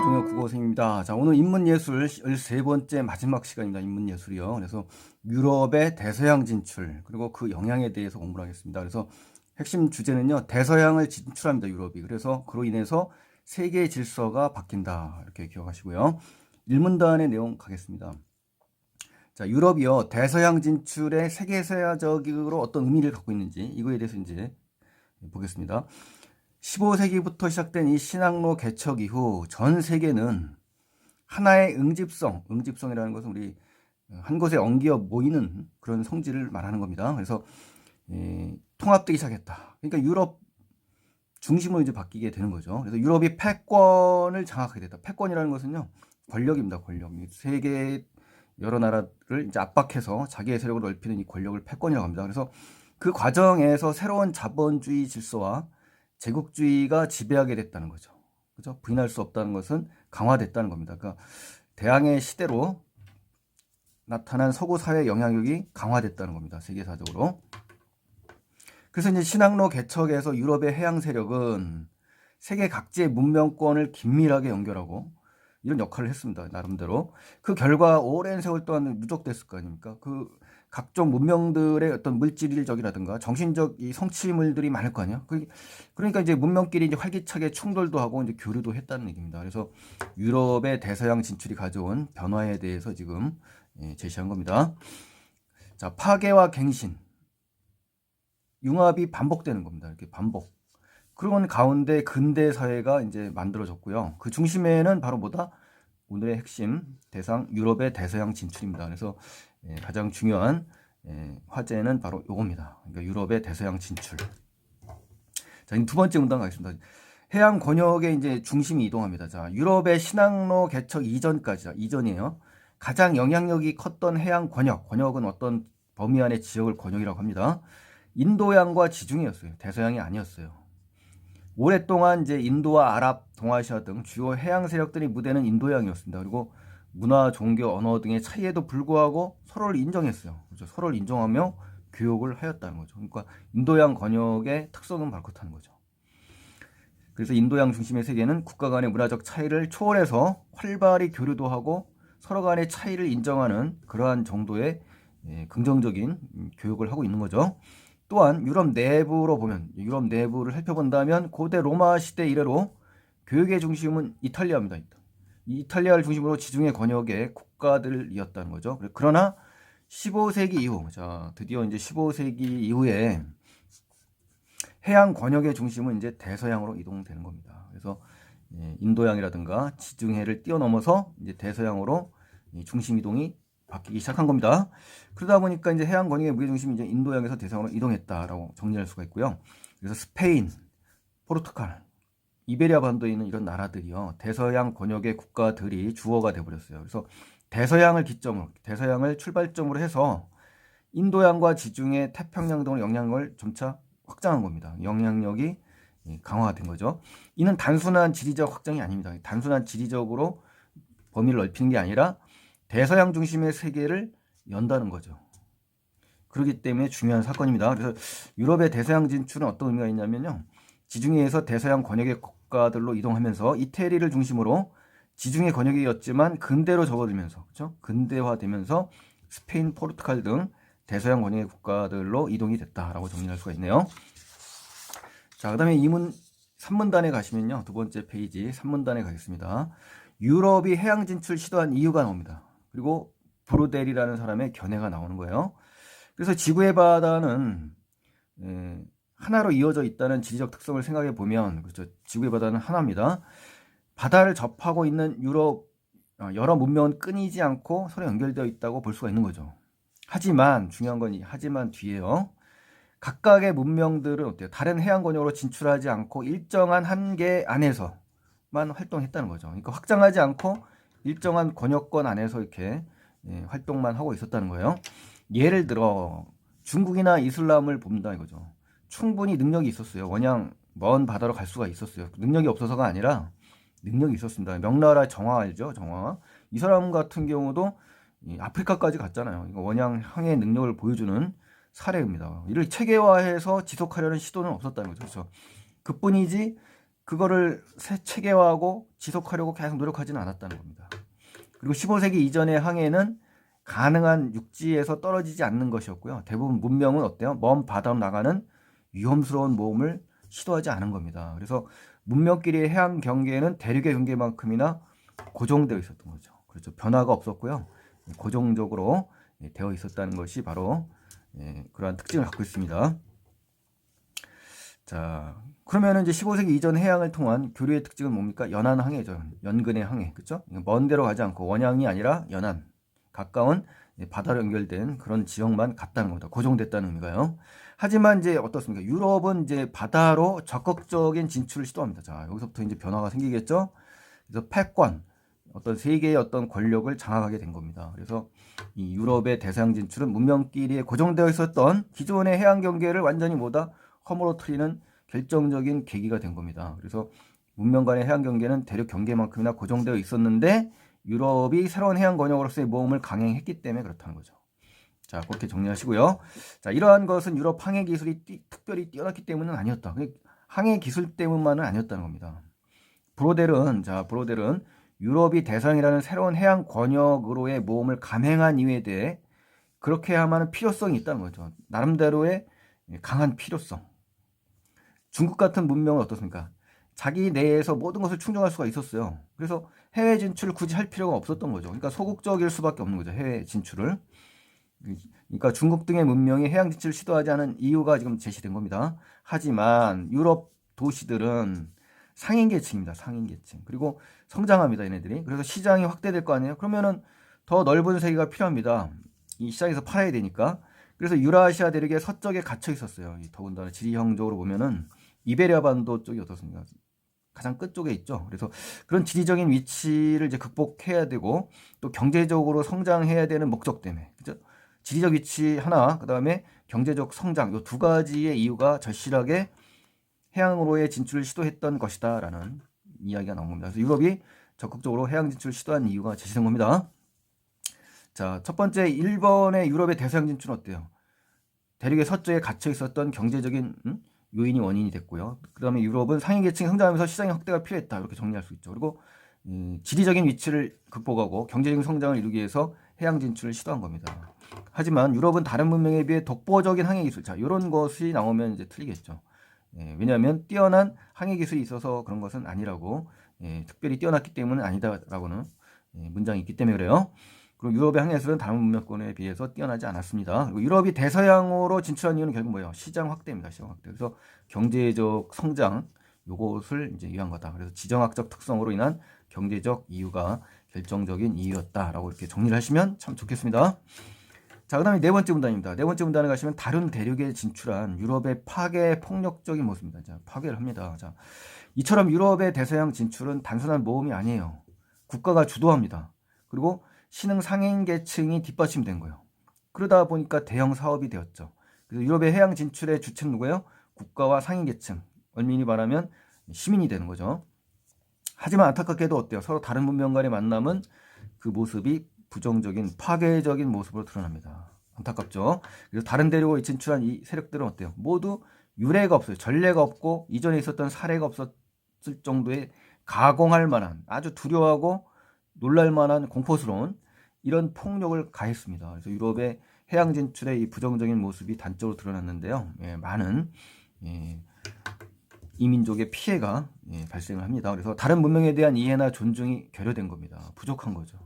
동역 국어생입니다. 자, 오늘 인문예술 13번째 마지막 시간입니다. 인문예술이요. 그래서 유럽의 대서양 진출, 그리고 그 영향에 대해서 공부를 하겠습니다. 그래서 핵심 주제는요, 대서양을 진출합니다, 유럽이. 그래서 그로 인해서 세계의 질서가 바뀐다. 이렇게 기억하시고요. 일문단의 내용 가겠습니다. 자, 유럽이요, 대서양 진출의 세계사적으로 어떤 의미를 갖고 있는지, 이거에 대해서 이제 보겠습니다. 15세기부터 시작된 이 신항로 개척 이후 전 세계는 하나의 응집성이라는 것은 우리 한 곳에 엉겨 모이는 그런 성질을 말하는 겁니다. 그래서 통합되기 시작했다. 그러니까 유럽 중심으로 이제 바뀌게 되는 거죠. 그래서 유럽이 패권을 장악하게 됐다. 패권이라는 것은요, 권력입니다. 권력. 세계 여러 나라를 이제 압박해서 자기의 세력을 넓히는 이 권력을 패권이라고 합니다. 그래서 그 과정에서 새로운 자본주의 질서와 제국주의가 지배하게 됐다는 거죠. 그죠? 부인할 수 없다는 것은 강화됐다는 겁니다. 그러니까 대항해 시대로 나타난 서구 사회 영향력이 강화됐다는 겁니다. 세계사적으로. 그래서 이제 신항로 개척에서 유럽의 해양 세력은 세계 각지의 문명권을 긴밀하게 연결하고 이런 역할을 했습니다. 나름대로. 그 결과 오랜 세월 동안 누적됐을 거 아닙니까? 그 각종 문명들의 어떤 물질적이라든가 정신적 이 성취물들이 많을 거 아니야. 그러니까 이제 문명끼리 이제 활기차게 충돌도 하고 이제 교류도 했다는 얘기입니다. 그래서 유럽의 대서양 진출이 가져온 변화에 대해서 지금 제시한 겁니다. 자, 파괴와 갱신, 융합이 반복되는 겁니다. 이렇게 반복. 그런 가운데 근대 사회가 이제 만들어졌고요. 그 중심에는 바로 뭐다? 오늘의 핵심 대상 유럽의 대서양 진출입니다. 그래서 가장 중요한 화제는 바로 요겁니다. 그러니까 유럽의 대서양 진출. 자, 두 번째 문단 가겠습니다. 해양 권역의 이제 중심이 이동합니다. 자, 유럽의 신항로 개척 이전이에요. 가장 영향력이 컸던 해양 권역은 어떤 범위 안의 지역을 권역이라고 합니다. 인도양과 지중해였어요. 대서양이 아니었어요. 오랫동안 이제 인도와 아랍, 동아시아 등 주요 해양 세력들이 무대는 인도양이었습니다. 그리고 문화, 종교, 언어 등의 차이에도 불구하고 서로를 인정했어요. 그렇죠? 서로를 인정하며 교역을 하였다는 거죠. 그러니까 인도양 권역의 특성은 바로 그렇다는 거죠. 그래서 인도양 중심의 세계는 국가 간의 문화적 차이를 초월해서 활발히 교류도 하고 서로 간의 차이를 인정하는 그러한 정도의 긍정적인 교역을 하고 있는 거죠. 또한 유럽 내부를 살펴본다면 고대 로마 시대 이래로 교육의 중심은 이탈리아입니다. 이 이탈리아를 중심으로 지중해 권역의 국가들이었다는 거죠. 그러나 15세기 이후, 자, 드디어 이제 15세기 이후에 해양 권역의 중심은 이제 대서양으로 이동되는 겁니다. 그래서 인도양이라든가 지중해를 뛰어넘어서 이제 대서양으로 중심 이동이 바뀌기 시작한 겁니다. 그러다 보니까 이제 해양 권역의 무게중심이 이제 인도양에서 대서양으로 이동했다라고 정리할 수가 있고요. 그래서 스페인, 포르투갈, 이베리아 반도에 있는 이런 나라들이요, 대서양 권역의 국가들이 주어가 돼버렸어요. 그래서 대서양을 출발점으로 해서 인도양과 지중해, 태평양 등의 영향을 점차 확장한 겁니다. 영향력이 강화된 거죠. 이는 단순한 지리적 확장이 아닙니다. 단순한 지리적으로 범위를 넓히는 게 아니라 대서양 중심의 세계를 연다는 거죠. 그렇기 때문에 중요한 사건입니다. 그래서 유럽의 대서양 진출은 어떤 의미가 있냐면요, 지중해에서 대서양 권역의 국가들로 이동하면서 이태리를 중심으로 지중해 권역이었지만 근대로 접어들면서, 그렇죠? 근대화되면서 스페인, 포르투갈 등 대서양 권역의 국가들로 이동이 됐다라고 정리할 수가 있네요. 자, 그 다음에 3문단에 가시면요, 두 번째 페이지 3문단에 가겠습니다. 유럽이 해양 진출 시도한 이유가 나옵니다. 그리고 브루델이라는 사람의 견해가 나오는 거예요. 그래서 지구의 바다는 하나로 이어져 있다는 지리적 특성을 생각해 보면, 그렇죠, 지구의 바다는 하나입니다. 바다를 접하고 있는 유럽 여러 문명은 끊이지 않고 서로 연결되어 있다고 볼 수가 있는 거죠. 하지만 중요한 건 하지만 뒤에요. 각각의 문명들은 어때요? 다른 해양 권역으로 진출하지 않고 일정한 한계 안에서만 활동했다는 거죠. 그러니까 확장하지 않고 일정한 권역권 안에서 이렇게 활동만 하고 있었다는 거예요. 예를 들어 중국이나 이슬람을 본다 이거죠. 충분히 능력이 있었어요. 워낙 먼 바다로 갈 수가 있었어요. 능력이 없어서가 아니라 능력이 있었습니다. 명나라 정화 알죠? 정화. 이 사람 같은 경우도 아프리카까지 갔잖아요. 이거 원양항해 능력을 보여주는 사례입니다. 이를 체계화해서 지속하려는 시도는 없었다는 거죠. 그렇죠? 그뿐이지 그거를 체계화하고 지속하려고 계속 노력하지는 않았다는 겁니다. 그리고 15세기 이전의 항해는 가능한 육지에서 떨어지지 않는 것이었고요. 대부분 문명은 어때요? 먼 바다로 나가는 위험스러운 모험을 시도하지 않은 겁니다. 그래서 문명끼리의 해양 경계는 대륙의 경계만큼이나 고정되어 있었던 거죠. 그렇죠. 변화가 없었고요. 고정적으로 되어 있었다는 것이 바로 그러한 특징을 갖고 있습니다. 자, 그러면 이제 15세기 이전 해양을 통한 교류의 특징은 뭡니까? 연안 항해죠. 연근의 항해, 그렇죠? 먼 데로 가지 않고 원양이 아니라 연안, 가까운 바다로 연결된 그런 지역만 갔다는 겁니다. 고정됐다는 의미가요. 하지만 이제 어떻습니까? 유럽은 이제 바다로 적극적인 진출을 시도합니다. 자, 여기서부터 이제 변화가 생기겠죠? 그래서 패권, 어떤 세계의 어떤 권력을 장악하게 된 겁니다. 그래서 이 유럽의 대서양 진출은 문명끼리에 고정되어 있었던 기존의 해양 경계를 완전히 뭐다 허물어뜨리는 결정적인 계기가 된 겁니다. 그래서 문명 간의 해양 경계는 대륙 경계만큼이나 고정되어 있었는데 유럽이 새로운 해양 권역으로서의 모험을 강행했기 때문에 그렇다는 거죠. 자, 그렇게 정리하시고요. 자, 이러한 것은 유럽 항해 기술이 특별히 뛰어났기 때문은 아니었다. 항해 기술 때문만은 아니었다는 겁니다. 브로델은 유럽이 대서양이라는 새로운 해양 권역으로의 모험을 감행한 이유에 대해 그렇게 해야만 필요성이 있다는 거죠. 나름대로의 강한 필요성. 중국 같은 문명은 어떻습니까? 자기 내에서 모든 것을 충족할 수가 있었어요. 그래서 해외 진출을 굳이 할 필요가 없었던 거죠. 그러니까 소극적일 수밖에 없는 거죠. 해외 진출을. 그러니까 중국 등의 문명이 해양 진출을 시도하지 않은 이유가 지금 제시된 겁니다. 하지만 유럽 도시들은 상인계층입니다. 상인계층. 그리고 성장합니다. 얘네들이. 그래서 시장이 확대될 거 아니에요. 그러면은 더 넓은 세계가 필요합니다. 이 시장에서 팔아야 되니까. 그래서 유라시아 대륙의 서쪽에 갇혀 있었어요. 더군다나 지리형적으로 보면은 이베리아 반도 쪽이 어떻습니까? 가장 끝 쪽에 있죠. 그래서 그런 지리적인 위치를 이제 극복해야 되고 또 경제적으로 성장해야 되는 목적 때문에, 그죠? 지리적 위치 하나, 그 다음에 경제적 성장, 이 두 가지의 이유가 절실하게 해양으로의 진출을 시도했던 것이다라는 이야기가 나온 겁니다. 그래서 유럽이 적극적으로 해양 진출을 시도한 이유가 제시된 겁니다. 자, 첫 번째 1번의 유럽의 대서양 진출은 어때요? 대륙의 서쪽에 갇혀 있었던 경제적인 요인이 원인이 됐고요. 그 다음에 유럽은 상인계층이 성장하면서 시장의 확대가 필요했다. 이렇게 정리할 수 있죠. 그리고 지리적인 위치를 극복하고 경제적인 성장을 이루기 위해서 해양 진출을 시도한 겁니다. 하지만 유럽은 다른 문명에 비해 독보적인 항해 기술, 자, 이런 것이 나오면 이제 틀리겠죠. 왜냐하면 뛰어난 항해 기술이 있어서 그런 것은 아니라고, 특별히 뛰어났기 때문은 아니다라고는 문장이 있기 때문에 그래요. 그리고 유럽의 항해 기술은 다른 문명권에 비해서 뛰어나지 않았습니다. 그리고 유럽이 대서양으로 진출한 이유는 결국 뭐예요? 시장 확대입니다. 시장 확대. 그래서 경제적 성장, 요것을 이제 위한 거다. 그래서 지정학적 특성으로 인한 경제적 이유가 결정적인 이유였다라고 이렇게 정리를 하시면 참 좋겠습니다. 자, 그 다음에 네 번째 문단입니다. 네 번째 문단에 가시면 다른 대륙에 진출한 유럽의 파괴 폭력적인 모습입니다. 자, 파괴를 합니다. 자, 이처럼 유럽의 대서양 진출은 단순한 모험이 아니에요. 국가가 주도합니다. 그리고 신흥 상인 계층이 뒷받침된 거예요. 그러다 보니까 대형 사업이 되었죠. 그래서 유럽의 해양 진출의 주체는 누구예요? 국가와 상인 계층. 얼미니 말하면 시민이 되는 거죠. 하지만 안타깝게도 어때요? 서로 다른 문명 간의 만남은 그 모습이 부정적인 파괴적인 모습으로 드러납니다. 안타깝죠. 그래서 다른 대륙으로 진출한 이 세력들은 어때요? 모두 유례가 없어요. 전례가 없고 이전에 있었던 사례가 없었을 정도의 가공할 만한, 아주 두려워하고 놀랄 만한 공포스러운 이런 폭력을 가했습니다. 그래서 유럽의 해양 진출의 이 부정적인 모습이 단적으로 드러났는데요. 많은 이민족의 피해가 발생을 합니다. 그래서 다른 문명에 대한 이해나 존중이 결여된 겁니다. 부족한 거죠.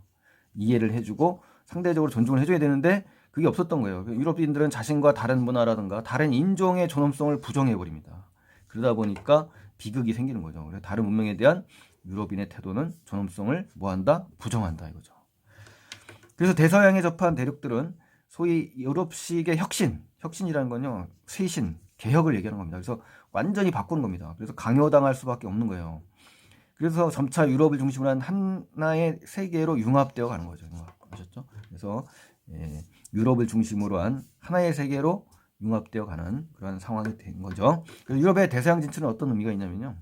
이해를 해주고 상대적으로 존중을 해줘야 되는데 그게 없었던 거예요. 유럽인들은 자신과 다른 문화라든가 다른 인종의 존엄성을 부정해버립니다. 그러다 보니까 비극이 생기는 거죠. 그래서 다른 문명에 대한 유럽인의 태도는 존엄성을 뭐한다? 부정한다 이거죠. 그래서 대서양에 접한 대륙들은 소위 유럽식의 혁신이라는 건요, 쇄신, 개혁을 얘기하는 겁니다. 그래서 완전히 바꾸는 겁니다. 그래서 강요당할 수밖에 없는 거예요. 그래서 점차 유럽을 중심으로 한 하나의 세계로 융합되어 가는 거죠. 아셨죠? 그래서 유럽을 중심으로 한 하나의 세계로 융합되어 가는 그런 상황이 된 거죠. 그래서 유럽의 대서양 진출은 어떤 의미가 있냐면요.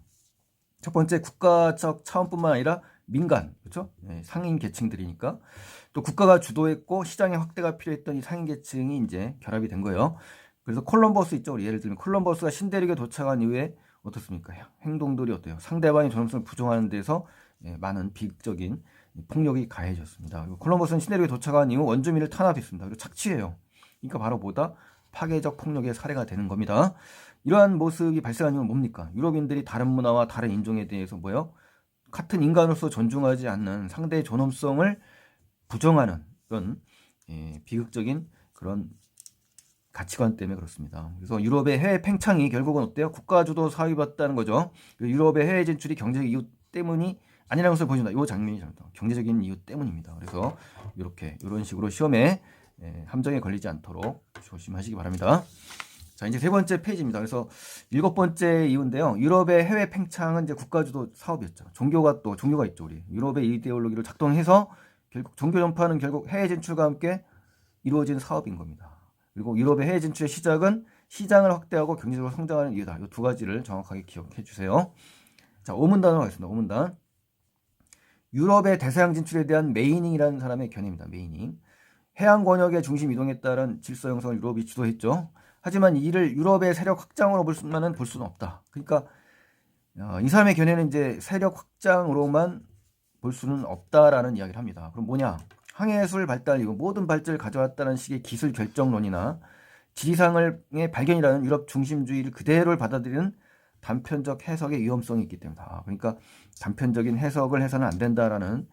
첫 번째 국가적 차원뿐만 아니라 민간, 그렇죠? 상인 계층들이니까 또 국가가 주도했고 시장의 확대가 필요했던 이 상인 계층이 이제 결합이 된 거예요. 그래서 콜럼버스 있죠. 예를 들면 콜럼버스가 신대륙에 도착한 이후에 어떻습니까? 행동들이 어때요? 상대방의 존엄성을 부정하는 데서 많은 비극적인 폭력이 가해졌습니다. 그리고 콜럼버스는 시내륙에 도착한 이후 원주민을 탄압했습니다. 그리고 착취해요. 그러니까 바로 보다 파괴적 폭력의 사례가 되는 겁니다. 이러한 모습이 발생한 이유는 뭡니까? 유럽인들이 다른 문화와 다른 인종에 대해서 뭐요? 같은 인간으로서 존중하지 않는 상대의 존엄성을 부정하는 그런 비극적인 그런 가치관 때문에 그렇습니다. 그래서 유럽의 해외 팽창이 결국은 어때요? 국가주도 사회였다는 거죠. 유럽의 해외 진출이 경제적 이유 때문이 아니라는 것을 보여준다. 이 장면이 경제적인 이유 때문입니다. 그래서 이런 식으로 시험에 함정에 걸리지 않도록 조심하시기 바랍니다. 자, 이제 세 번째 페이지입니다. 그래서 7번째 이유인데요. 유럽의 해외 팽창은 이제 국가주도 사업이었죠. 종교가 있죠. 우리 유럽의 이데올로기를 작동해서 결국 종교 전파는 결국 해외 진출과 함께 이루어진 사업인 겁니다. 그리고 유럽의 해외 진출의 시작은 시장을 확대하고 경제적으로 성장하는 이유다. 이 두 가지를 정확하게 기억해 주세요. 자, 5문단으로 가겠습니다. 5문단. 유럽의 대서양 진출에 대한 메이닝이라는 사람의 견해입니다. 메이닝. 해양 권역의 중심 이동에 따른 질서 형성을 유럽이 주도했죠. 하지만 이를 유럽의 세력 확장으로 볼 수는 없다. 그러니까 이 사람의 견해는 이제 세력 확장으로만 볼 수는 없다라는 이야기를 합니다. 그럼 뭐냐? 항해술 발달 이후 모든 발전을 가져왔다는 식의 기술 결정론이나 지리상의 발견이라는 유럽 중심주의를 그대로 받아들이는 단편적 해석의 위험성이 있기 때문이다. 그러니까 단편적인 해석을 해서는 안 된다라는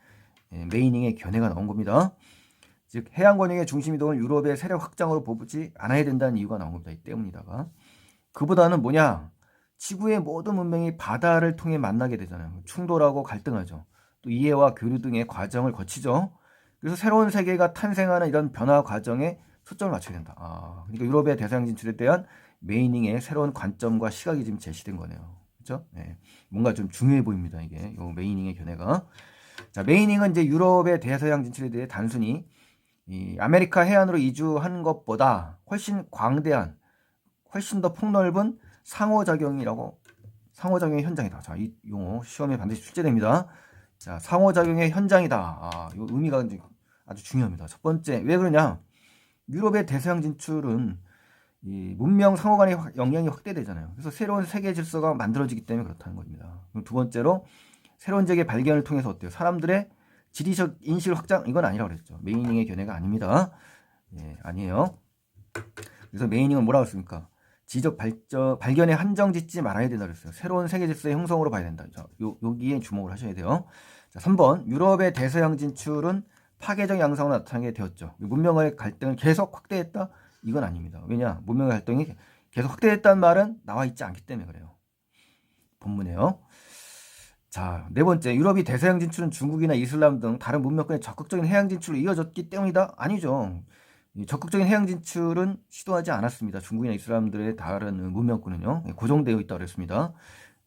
메이닝의 견해가 나온 겁니다. 즉 해양 권역의 중심 이동을 유럽의 세력 확장으로 보지 않아야 된다는 이유가 나온 겁니다. 이 때문이다가 그보다는 뭐냐? 지구의 모든 문명이 바다를 통해 만나게 되잖아요. 충돌하고 갈등하죠. 또 이해와 교류 등의 과정을 거치죠. 그래서 새로운 세계가 탄생하는 이런 변화 과정에 초점을 맞춰야 된다. 그러니까 유럽의 대서양 진출에 대한 메이닝의 새로운 관점과 시각이 지금 제시된 거네요. 그렇죠? 네. 뭔가 좀 중요해 보입니다. 이게 요 메이닝의 견해가. 자, 메이닝은 이제 유럽의 대서양 진출에 대해 단순히 이 아메리카 해안으로 이주한 것보다 훨씬 광대한, 훨씬 더 폭넓은 상호작용의 현장이다. 자, 이 용어 시험에 반드시 출제됩니다. 자, 상호작용의 현장이다. 이 의미가 이제 아주 중요합니다. 첫 번째, 왜 그러냐? 유럽의 대서양 진출은 이 문명 상호 간의 영향이 확대되잖아요. 그래서 새로운 세계 질서가 만들어지기 때문에 그렇다는 겁니다. 그럼 두 번째로, 새로운 세계 발견을 통해서 어때요? 사람들의 지리적 인식 확장, 이건 아니라고 그랬죠. 메이닝의 견해가 아닙니다. 아니에요. 그래서 메이닝은 뭐라고 했습니까? 지적 발견에 한정 짓지 말아야 된다 그랬어요. 새로운 세계 질서의 형성으로 봐야 된다. 자, 여기에 주목을 하셔야 돼요. 자, 3번. 유럽의 대서양 진출은 파괴적 양상으로 나타나게 되었죠. 문명의 갈등을 계속 확대했다? 이건 아닙니다. 왜냐? 문명의 갈등이 계속 확대했다는 말은 나와 있지 않기 때문에 그래요. 본문에요. 자, 네 번째. 유럽이 대서양 진출은 중국이나 이슬람 등 다른 문명권의 적극적인 해양 진출로 이어졌기 때문이다? 아니죠. 적극적인 해양 진출은 시도하지 않았습니다. 중국이나 이슬람들의 다른 문명권은요. 고정되어 있다고 그랬습니다.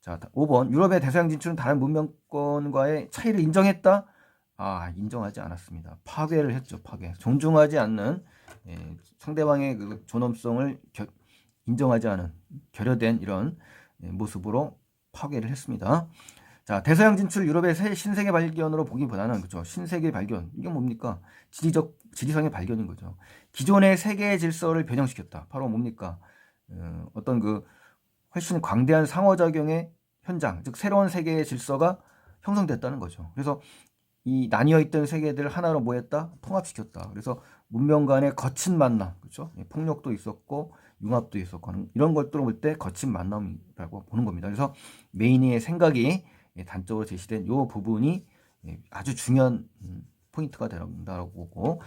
자, 5번. 유럽의 대서양 진출은 다른 문명권과의 차이를 인정했다? 인정하지 않았습니다. 파괴를 했죠. 파괴. 존중하지 않는 상대방의 그 존엄성을 인정하지 않은 결여된 이런 모습으로 파괴를 했습니다. 자, 대서양 진출 유럽의 신세계 발견으로 보기보다는 그렇죠. 신세계 발견. 이게 뭡니까? 지리상의 발견인 거죠. 기존의 세계 질서를 변형시켰다. 바로 뭡니까? 어떤 그 훨씬 광대한 상호작용의 현장, 즉 새로운 세계의 질서가 형성됐다는 거죠. 그래서 이 나뉘어 있던 세계들을 하나로 모였다, 통합시켰다. 그래서 문명 간의 거친 만남, 그렇죠? 폭력도 있었고 융합도 있었고 이런 것들을 볼 때 거친 만남이라고 보는 겁니다. 그래서 메이닝의 생각이 단적으로 제시된 이 부분이 아주 중요한 포인트가 된다고 보고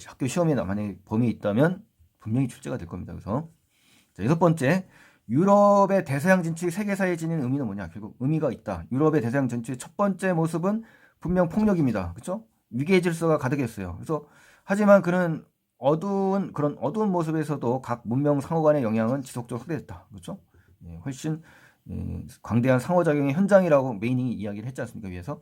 학교 시험에 만약에 범위에 있다면 분명히 출제가 될 겁니다. 그래서 자, 6번째, 유럽의 대서양 진출이 세계사에 지닌 의미는 뭐냐? 결국 의미가 있다. 유럽의 대서양 진출의 첫 번째 모습은 분명 폭력입니다. 그렇죠? 위계 질서가 가득했어요. 그래서 하지만 그런 어두운 모습에서도 각 문명 상호 간의 영향은 지속적으로 확대됐다. 그렇죠? 훨씬 광대한 상호작용의 현장이라고 메이닝이 이야기를 했지 않습니까? 위에서.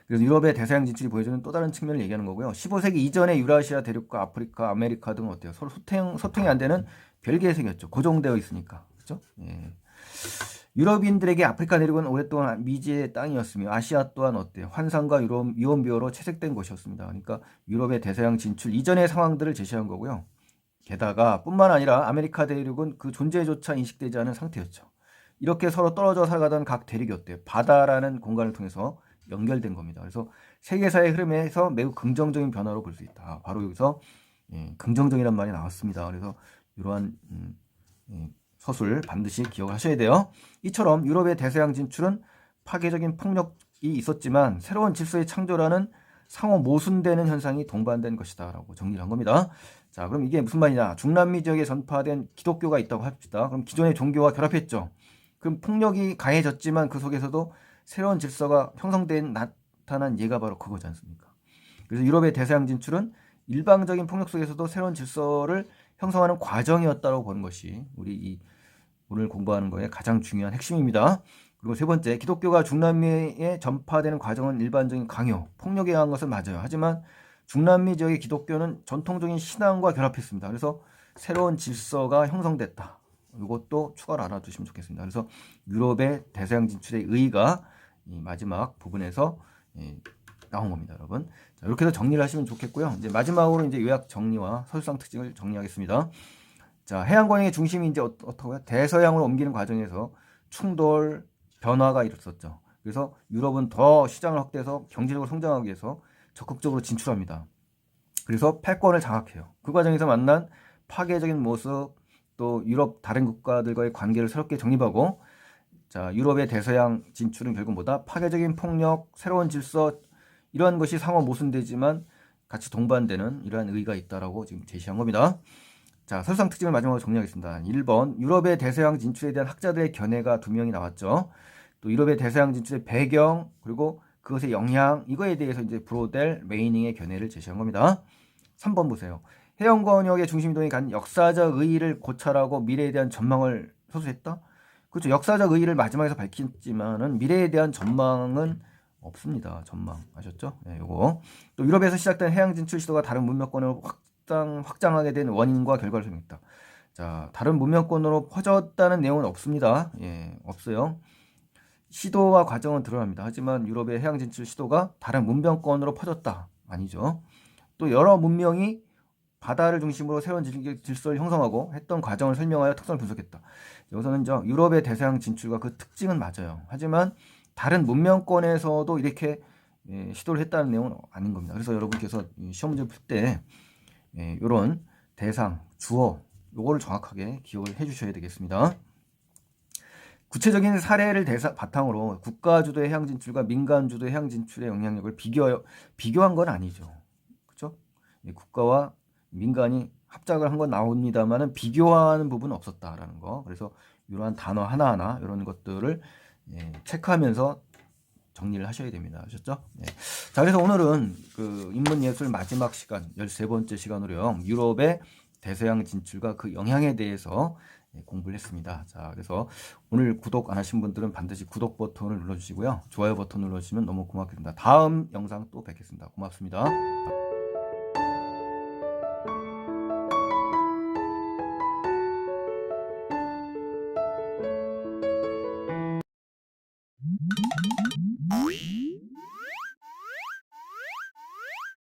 그래서 유럽의 대서양 진출이 보여주는 또 다른 측면을 얘기하는 거고요. 15세기 이전에 유라시아 대륙과 아프리카, 아메리카 등은 어때요? 서로 소통이 안 되는 별개의 세계였죠. 고정되어 있으니까. 그렇죠? 유럽인들에게 아프리카 대륙은 오랫동안 미지의 땅이었으며 아시아 또한 어때요? 환상과 유언비어로 채색된 곳이었습니다. 그러니까 유럽의 대서양 진출 이전의 상황들을 제시한 거고요. 게다가 뿐만 아니라 아메리카 대륙은 그 존재조차 인식되지 않은 상태였죠. 이렇게 서로 떨어져 살아가던 각 대륙이었대요. 바다라는 공간을 통해서 연결된 겁니다. 그래서 세계사의 흐름에서 매우 긍정적인 변화로 볼 수 있다. 바로 여기서 긍정적이란 말이 나왔습니다. 그래서 이러한 서술 반드시 기억하셔야 돼요. 이처럼 유럽의 대서양 진출은 파괴적인 폭력이 있었지만 새로운 질서의 창조라는 상호 모순되는 현상이 동반된 것이다 라고 정리를 한 겁니다. 자, 그럼 이게 무슨 말이냐. 중남미 지역에 전파된 기독교가 있다고 합시다. 그럼 기존의 종교와 결합했죠. 그럼 폭력이 가해졌지만 그 속에서도 새로운 질서가 형성된 나타난 예가 바로 그거지 않습니까? 그래서 유럽의 대서양 진출은 일방적인 폭력 속에서도 새로운 질서를 형성하는 과정이었다고 보는 것이 우리 오늘 공부하는 거에 가장 중요한 핵심입니다. 그리고 세 번째, 기독교가 중남미에 전파되는 과정은 일반적인 강요, 폭력에 의한 것은 맞아요. 하지만 중남미 지역의 기독교는 전통적인 신앙과 결합했습니다. 그래서 새로운 질서가 형성됐다. 이것도 추가로 알아두시면 좋겠습니다. 그래서 유럽의 대서양 진출의 의의가 이 마지막 부분에서 나온 겁니다, 여러분. 자, 이렇게 해서 정리를 하시면 좋겠고요. 이제 마지막으로 이제 요약 정리와 서술상 특징을 정리하겠습니다. 자, 해양 권역의 중심이 이제 어떻고요? 대서양으로 옮기는 과정에서 충돌, 변화가 일었었죠. 그래서 유럽은 더 시장을 확대해서 경제적으로 성장하기 위해서 적극적으로 진출합니다. 그래서 패권을 장악해요. 그 과정에서 만난 파괴적인 모습, 또 유럽 다른 국가들과의 관계를 새롭게 정립하고, 자, 유럽의 대서양 진출은 결국 뭐다? 파괴적인 폭력, 새로운 질서, 이러한 것이 상호 모순되지만 같이 동반되는 이러한 의의가 있다라고 지금 제시한 겁니다. 자, 서술상 특징을 마지막으로 정리하겠습니다. 1번, 유럽의 대서양 진출에 대한 학자들의 견해가 2명이 나왔죠. 또 유럽의 대서양 진출의 배경, 그리고 그것의 영향, 이거에 대해서 이제 브로델, 메이닝의 견해를 제시한 겁니다. 3번 보세요. 해양 권역의 중심 이동이 간 역사적 의의를 고찰하고 미래에 대한 전망을 서술했다. 그렇죠. 역사적 의의를 마지막에서 밝혔지만은 미래에 대한 전망은 없습니다. 전망 아셨죠? 네, 요거. 또 유럽에서 시작된 해양 진출 시도가 다른 문명권으로 확장하게 된 원인과 결과를 설명했다. 자, 다른 문명권으로 퍼졌다는 내용은 없습니다. 예, 없어요. 시도와 과정은 드러납니다. 하지만 유럽의 해양 진출 시도가 다른 문명권으로 퍼졌다. 아니죠. 또 여러 문명이 바다를 중심으로 새로운 질서를 형성하고 했던 과정을 설명하여 특성을 분석했다. 여기서는 유럽의 대서양 진출과 그 특징은 맞아요. 하지만 다른 문명권에서도 이렇게 시도를 했다는 내용은 아닌 겁니다. 그래서 여러분께서 시험 문제 풀 때 이런 대상, 주어 요거를 정확하게 기억을 해주셔야 되겠습니다. 구체적인 사례를 바탕으로 국가주도의 해양 진출과 민간주도의 해양 진출의 영향력을 비교한 건 아니죠. 그렇죠? 국가와 민간이 합작을 한 건 나옵니다만은 비교하는 부분은 없었다라는 거. 그래서 이러한 단어 하나하나 이런 것들을 체크하면서 정리를 하셔야 됩니다. 아셨죠? 네. 자, 그래서 오늘은 그 인문예술 마지막 시간 13번째 시간으로요. 유럽의 대서양 진출과 그 영향에 대해서 공부를 했습니다. 자, 그래서 오늘 구독 안 하신 분들은 반드시 구독 버튼을 눌러주시고요. 좋아요 버튼 눌러주시면 너무 고맙겠습니다. 다음 영상 또 뵙겠습니다. 고맙습니다.